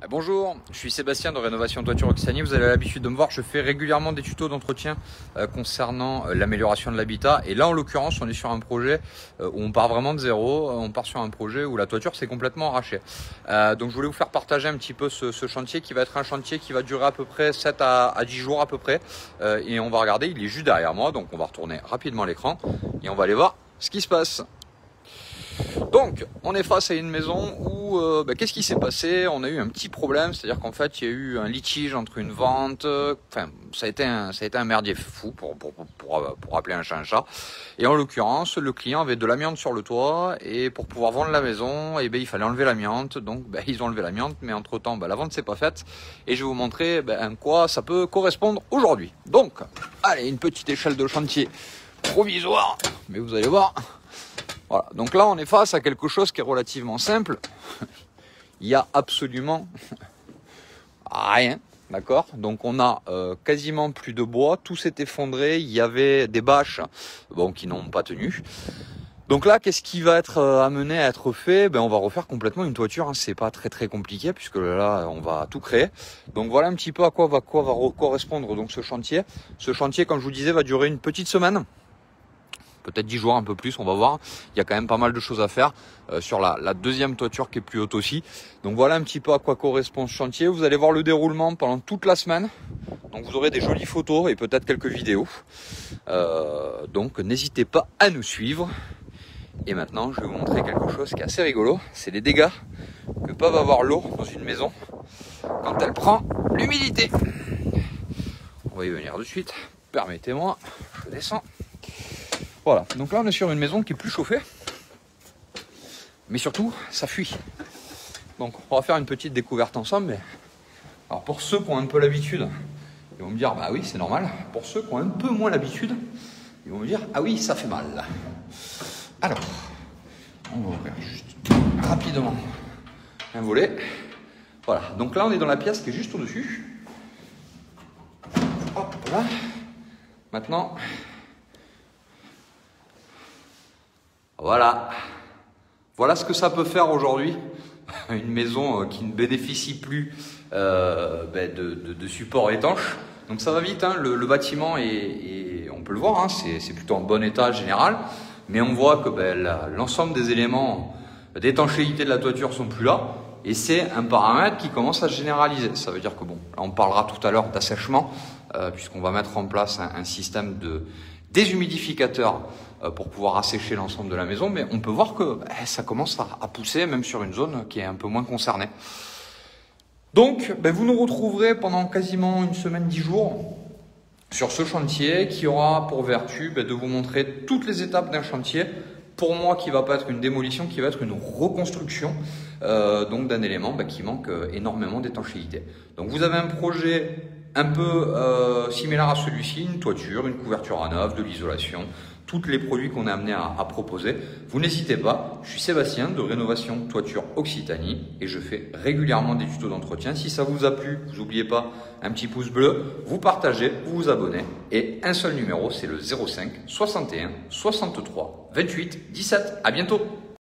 Bonjour, je suis Sébastien de Rénovation Toiture Occitanie. Vous avez l'habitude de me voir, je fais régulièrement des tutos d'entretien concernant l'amélioration de l'habitat. Et là, en l'occurrence, on est sur un projet où on part vraiment de zéro. On part sur un projet où la toiture s'est complètement arrachée. Donc, je voulais vous faire partager un petit peu ce chantier qui va être un chantier qui va durer à peu près 7 à 10 jours à peu près. Et on va regarder, il est juste derrière moi. Donc, on va retourner rapidement l'écran et on va aller voir ce qui se passe. Donc, on est face à une maison où, qu'est-ce qui s'est passé? On a eu un petit problème, c'est-à-dire qu'en fait, il y a eu un litige entre une vente, enfin, ça a été un merdier fou pour appeler un chat un chat. Et en l'occurrence, le client avait de l'amiante sur le toit, et pour pouvoir vendre la maison, il fallait enlever l'amiante. Donc, ils ont enlevé l'amiante, mais entre-temps, la vente s'est pas faite. Et je vais vous montrer en quoi ça peut correspondre aujourd'hui. Donc, allez, une petite échelle de chantier provisoire, mais vous allez voir. Voilà, donc là on est face à quelque chose qui est relativement simple. Il n'y a absolument rien, d'accord? Donc on a quasiment plus de bois, tout s'est effondré, il y avait des bâches qui n'ont pas tenu. Donc là, qu'est-ce qui va être amené à être fait? On va refaire complètement une toiture, hein. C'est pas très compliqué puisque là on va tout créer. Donc voilà un petit peu à quoi va correspondre donc ce chantier. Ce chantier, comme je vous disais, va durer une petite semaine. Peut-être 10 jours, un peu plus, on va voir. Il y a quand même pas mal de choses à faire sur la deuxième toiture qui est plus haute aussi. Donc voilà un petit peu à quoi correspond ce chantier. Vous allez voir le déroulement pendant toute la semaine. Donc vous aurez des jolies photos et peut-être quelques vidéos. Donc n'hésitez pas à nous suivre. Et maintenant, je vais vous montrer quelque chose qui est assez rigolo. C'est les dégâts que peuvent avoir l'eau dans une maison quand elle prend l'humidité. On va y venir de suite. Permettez-moi, je descends. Voilà, donc là on est sur une maison qui est plus chauffée, mais surtout ça fuit. Donc on va faire une petite découverte ensemble. Mais alors pour ceux qui ont un peu l'habitude, ils vont me dire bah oui c'est normal. Pour ceux qui ont un peu moins l'habitude, ils vont me dire ah oui ça fait mal. Alors on va ouvrir juste rapidement un volet. Voilà, donc là on est dans la pièce qui est juste au-dessus. Hop là. Maintenant. Voilà ce que ça peut faire aujourd'hui, une maison qui ne bénéficie plus de support étanche. Donc ça va vite, hein. Le bâtiment on peut le voir, hein, c'est plutôt en bon état général, mais on voit que l'ensemble des éléments d'étanchéité de la toiture sont plus là, et c'est un paramètre qui commence à se généraliser. Ça veut dire que là on parlera tout à l'heure d'assèchement, puisqu'on va mettre en place un système de déshumidificateur pour pouvoir assécher l'ensemble de la maison, mais on peut voir que ça commence à pousser, même sur une zone qui est un peu moins concernée. Donc, vous nous retrouverez pendant quasiment une semaine, 10 jours sur ce chantier qui aura pour vertu de vous montrer toutes les étapes d'un chantier, pour moi qui va pas être une démolition, qui va être une reconstruction donc d'un élément qui manque énormément d'étanchéité. Donc vous avez un projet un peu similaire à celui-ci, une toiture, une couverture à neuf, de l'isolation, tous les produits qu'on est amené à proposer. Vous n'hésitez pas, je suis Sébastien de Rénovation Toiture Occitanie et je fais régulièrement des tutos d'entretien. Si ça vous a plu, vous n'oubliez pas un petit pouce bleu, vous partagez, vous vous abonnez et un seul numéro, c'est le 05 61 63 28 17. À bientôt.